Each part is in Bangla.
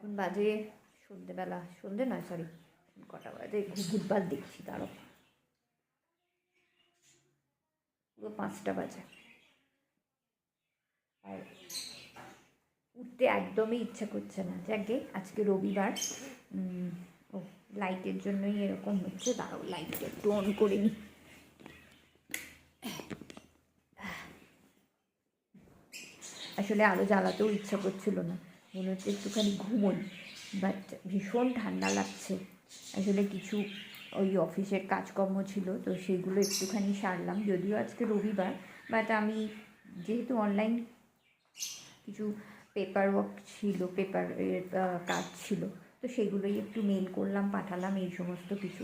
এখন বাজে সন্ধেবেলা, সন্ধে নয় সরি, কটা বাজে ঘুরবার দেখছি, তারও পুরো 5টা বাজে। আর উঠতে একদমই ইচ্ছা করছে না। যাকে আজকে রবিবার, ও লাইটের জন্যই এরকম হচ্ছে। দাঁড়াও লাইটটা একটু অন করে নিই। আসলে আলো জ্বালাতেও ইচ্ছা করছিল না, মনে হচ্ছে একটুখানি ঘুমোই, বাট ভীষণ ঠান্ডা লাগছে। আসলে কিছু ওই অফিসের কাজকর্ম ছিল, তো সেগুলো একটুখানি সারলাম, যদিও আজকে রবিবার, বাট আমি যেহেতু অনলাইন কিছু পেপার ওয়ার্ক ছিল, পেপারের কাজ ছিল, তো সেগুলোই একটু মেল করলাম, পাঠালাম, এই সমস্ত কিছু।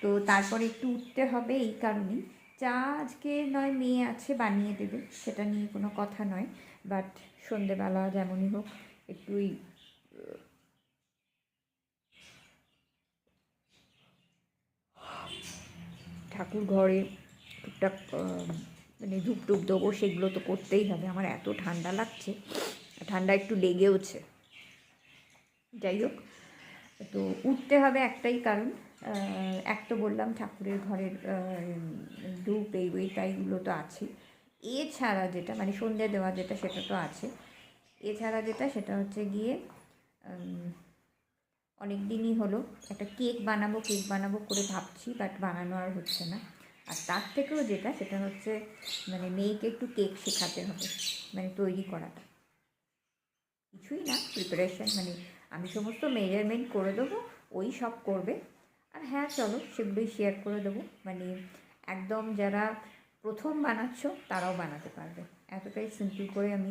তো তারপরে একটু উঠতে হবে এই কারণেই। চা আজকে নয় মেয়ে আছে বানিয়ে দেবে, সেটা নিয়ে কোনো কথা নয়, বাট সন্ধেবেলা যেমনই হোক একটুই ঠাকুর ঘরে টুকটাক মানে ধূপ টুপ দেবো, সেগুলো তো করতেই হবে। আমার এত ঠান্ডা লাগছে, ঠান্ডা একটু লেগেওছে। যাই হোক, তো উঠতে হবে একটাই কারণ, এক তো বললাম ঠাকুরের ঘরের ধূপ এই টাইগুলো তো আছে, এছাড়া যেটা মানে সন্ধে দেওয়া যেটা সেটা তো আছে, এছাড়া যেটা সেটা হচ্ছে গিয়ে অনেক দিনই হলো একটা কেক বানাবো করে ভাবছি, বাট বানানো আর হচ্ছে না। আর তার থেকেও যেটা সেটা হচ্ছে মানে মেয়েকে একটু কেক শেখাতে হবে, মানে তৈরি করাটা। কিছুই না, প্রিপারেশান মানে আমি সমস্ত মেজারমেন্ট করে দেবো, ওই সব করবে। আর হ্যাঁ চলো সেগুলোই শেয়ার করে দেবো, মানে একদম যারা প্রথম বানাচ্ছ তারাও বানাতে পারবে, এতটাই সিম্পল করে আমি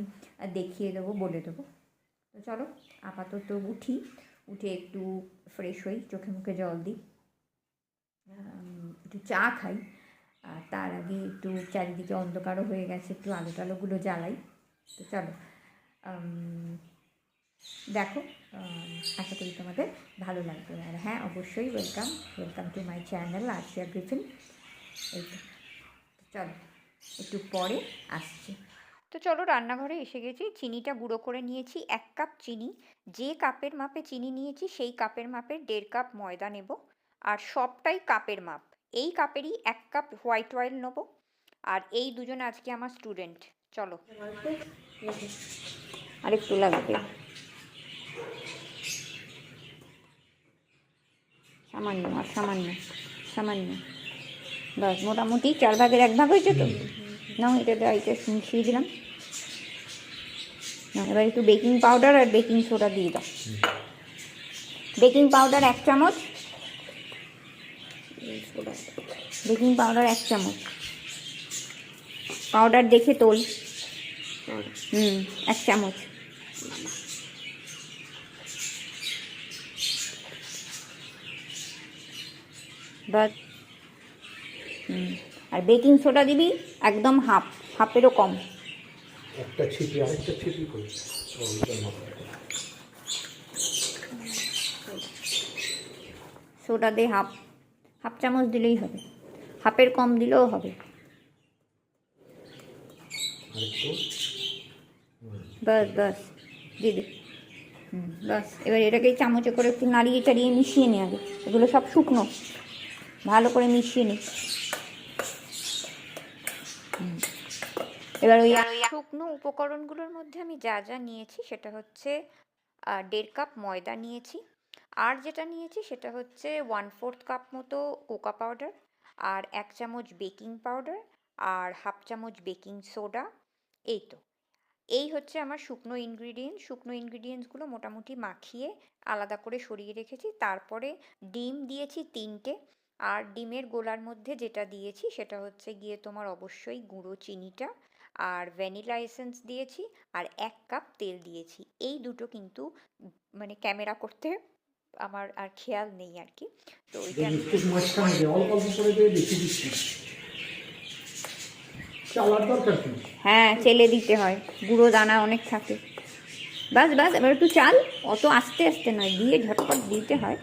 দেখিয়ে দেবো, বলে দেবো। তো চলো আপাতত উঠি, উঠে একটু ফ্রেশ হই, চোখে মুখে জল দিই, একটু চা খাই, আর তার আগে একটু চারিদিকে অন্ধকারও হয়ে গেছে, একটু আলো টালোগুলো জ্বালাই। তো চলো দেখো, আশা করি তোমাদের ভালো লাগবে। আর হ্যাঁ অবশ্যই welcome to my channel Arshia Griffin. এই তো, চলো একটু পরে আসছি। তো চলো রান্নাঘরে এসে গেছি, চিনিটা গুঁড়ো করে নিয়েছি, 1 কাপ চিনি। যে কাপের মাপে চিনি নিয়েছি সেই কাপের মাপে 1.5 কাপ ময়দা নেব, আর সবটাই কাপের মাপ। এই কাপেরই 1 কাপ হোয়াইট অয়েল নেব, আর এই দুজন আজকে আমার স্টুডেন্ট। চলো আরেকটু লাগবে, সামান্য আর সামান্য সামান্য, বাস মোটামুটি 4 ভাগের 1 ভাগ হয়েছে তো। নাও এটা মিশিয়ে দিলাম। না এবার একটু বেকিং পাউডার আর বেকিং সোডা দিয়ে দাও। বেকিং পাউডার 1 চামচ, বেকিং পাউডার 1 চামচ, পাউডার দেখে তোল। 1 চামচ। বাস। আর বেকিং সোডা দিবি একদম হাফেরও কম। একটা ছিপি আরেকটা ছিপি করে সোডা দে হাফ চামচ দিলেই হবে, হাফের কম দিলেও হবে। বাস দিয়ে দে। বাস এবার এটাকে চামচে করে একটু নাড়িয়ে চাড়িয়ে মিশিয়ে নে আগে, এগুলো সব শুকনো, ভালো করে মিশিয়ে নে। এবার ওই শুকনো উপকরণগুলোর মধ্যে আমি যা যা নিয়েছি সেটা হচ্ছে 1.5 কাপ ময়দা নিয়েছি, আর যেটা নিয়েছি সেটা হচ্ছে 1/4 কাপ মতো কোকো পাউডার, আর 1 চামচ বেকিং পাউডার, আর হাফ চামচ বেকিং সোডা। এই তো, এই হচ্ছে আমার শুকনো ইনগ্রিডিয়েন্টসগুলো মোটামুটি মাখিয়ে আলাদা করে সরিয়ে রেখেছি। তারপরে ডিম দিয়েছি 3টে, আর ডিমের গোলার মধ্যে যেটা দিয়েছি সেটা হচ্ছে গিয়ে তোমার অবশ্যই গুঁড়ো চিনিটা, আর ভ্যানিলা এসেন্স দিয়েছি, আর 1 কাপ তেল দিয়েছি। এই দুটো কিন্তু মানে ক্যামেরা করতে আমার আর খেয়াল নেই আর কি, তো ওইটা আমি হ্যাঁ চেলে দিতে হয়, গুঁড়ো দানা অনেক থাকে। বাস এবার একটু চাল, অত আস্তে আস্তে নয়, দিয়ে ঝটপট দিতে হয়।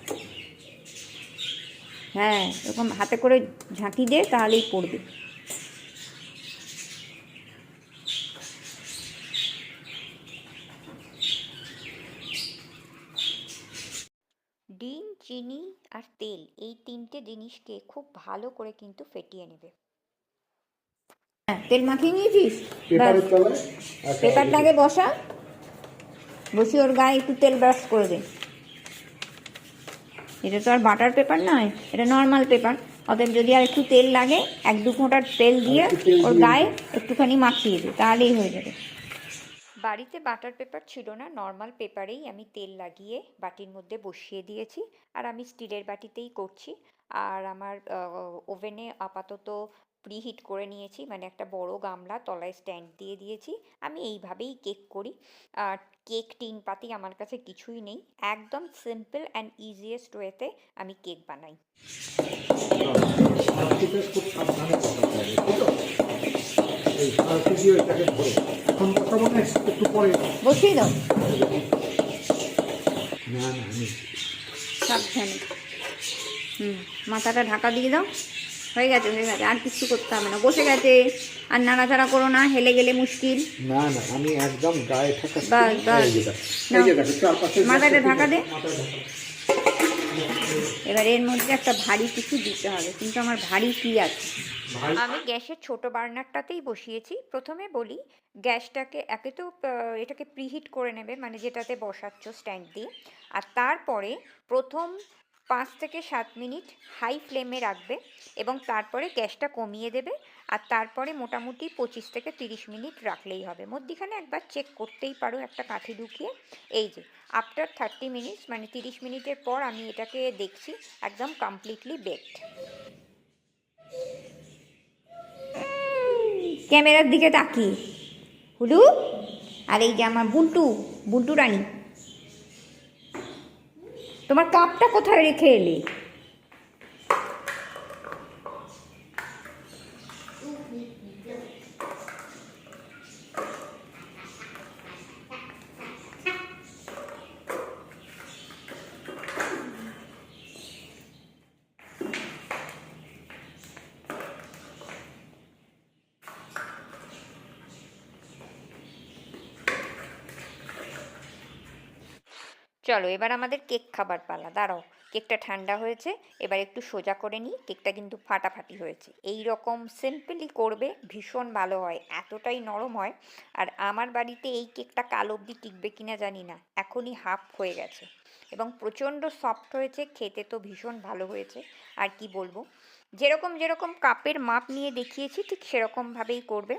হ্যাঁ এরকম হাতে করে ঝাঁকি দে, তাহলেই পড়বে। চিনি আর তেল এই তিনটে জিনিসকে খুব ভালো করে কিন্তু ফেটিয়ে নেবে। হ্যাঁ, তেল মাখিয়ে নিয়েছিস? পেপারের তলায় একটা পেপারটাকে বসা, বসিয়ে ওর গায়ে একটু তেল ব্রাশ করে দে। এটা তো আর বাটার পেপার নয়, এটা নর্মাল পেপার। অতএব যদি আর একটু তেল লাগে, 1-2 ফোঁটা তেল দিয়ে ওর গায়ে একটুখানি মাখিয়ে দে, তাহলেই হয়ে যাবে। বাড়িতে বাটার পেপার ছিল না, নর্মাল পেপারেই আমি তেল লাগিয়ে বাটির মধ্যে বসিয়ে দিয়েছি। আর আমি স্টিলের বাটিতেই করছি। আর আমার ওভেনে আপাতত প্রিহিট করে নিয়েছি, মানে একটা বড় গামলা, তলায় স্ট্যান্ড দিয়ে দিয়েছি। আমি এইভাবেই কেক করি। আর কেক টিন পাতি আমার কাছে কিছুই নেই, একদম সিম্পল অ্যান্ড ইজিয়েস্ট ওয়েতে আমি কেক বানাই। সার্কিটে খুব সাবধানে করতে হবে, ঠিক আছে? এই সার্কিট দিয়ে এটাকে ধরে এখন কথা বলে একটু পরে বসিয়ে দাও না আমি সাবধানে। মাথাটা ঢাকা দিয়ে দাও। হয়ে গেছে, হয়ে গেছে, আর কিছু করতে হবে না, বসে গেছে। আর নাড়াচাড়া করো না, হেলে গেলে মুশকিল। না আমি একদম গায়ে ঠাকা বাস বাস, মাথাটা ঢাকা দে। মাথায় ঢাকা। এবার এর মধ্যে একটা ভারী কিছু দিতে হবে, কিন্তু আমার ভারী কি আছে? আমি গ্যাসের ছোট বার্নারটাতেই বসিয়েছি। প্রথমে বলি, গ্যাসটাকে একে তো এটাকে প্রিহিট করে নেবে, মানে যেটাতে বসাচ্ছ স্ট্যান্ড দিয়ে। আর তারপরে প্রথম 5 থেকে 7 মিনিট হাই ফ্লেমে রাখবে এবং তারপরে গ্যাসটা কমিয়ে দেবে। আর তারপরে মোটামুটি 25 থেকে 30 মিনিট রাখলেই হবে। মধ্যিখানে একবার চেক করতেই পারো একটা কাঠি ঢুকিয়ে। এই যে আফটার 30 মিনিটস, মানে 30 মিনিটের পর আমি এটাকে দেখছি, একদম কমপ্লিটলি বেকড। ক্যামেরার দিকে তাকিয়ে হুলু। আর এই যে আমার বুন্টু রানী, তোমার কাপটা কোথায় রেখে এলে? চলো, এবার আমাদের কেক খাবার পালা। দাঁড়াও, কেকটা ঠান্ডা হয়েছে, এবার একটু সোজা করে নিই। কেকটা কিন্তু ফাটাফাটি হয়েছে। এই রকম সিম্পলি করবে, ভীষণ ভালো হয়, এতটাই নরম হয়। আর আমার বাড়িতে এই কেকটা কাল অবধি টিকবে কিনা জানি না, এখনই হাফ হয়ে গেছে এবং প্রচণ্ড সফট হয়েছে, খেতে তো ভীষণ ভালো হয়েছে। আর কি বলবো, যেরকম যেরকম কাপের মাপ নিয়ে দেখিয়েছি ঠিক সেরকমভাবেই করবে,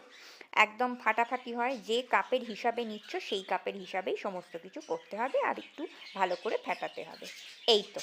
একদম ফাটাফাটি হয়। যে কাপের হিসাবে নিচ্ছ সেই কাপের হিসাবেই সমস্ত কিছু করতে হবে, আর একটু ভালো করে ফেটাতে হবে। এই তো।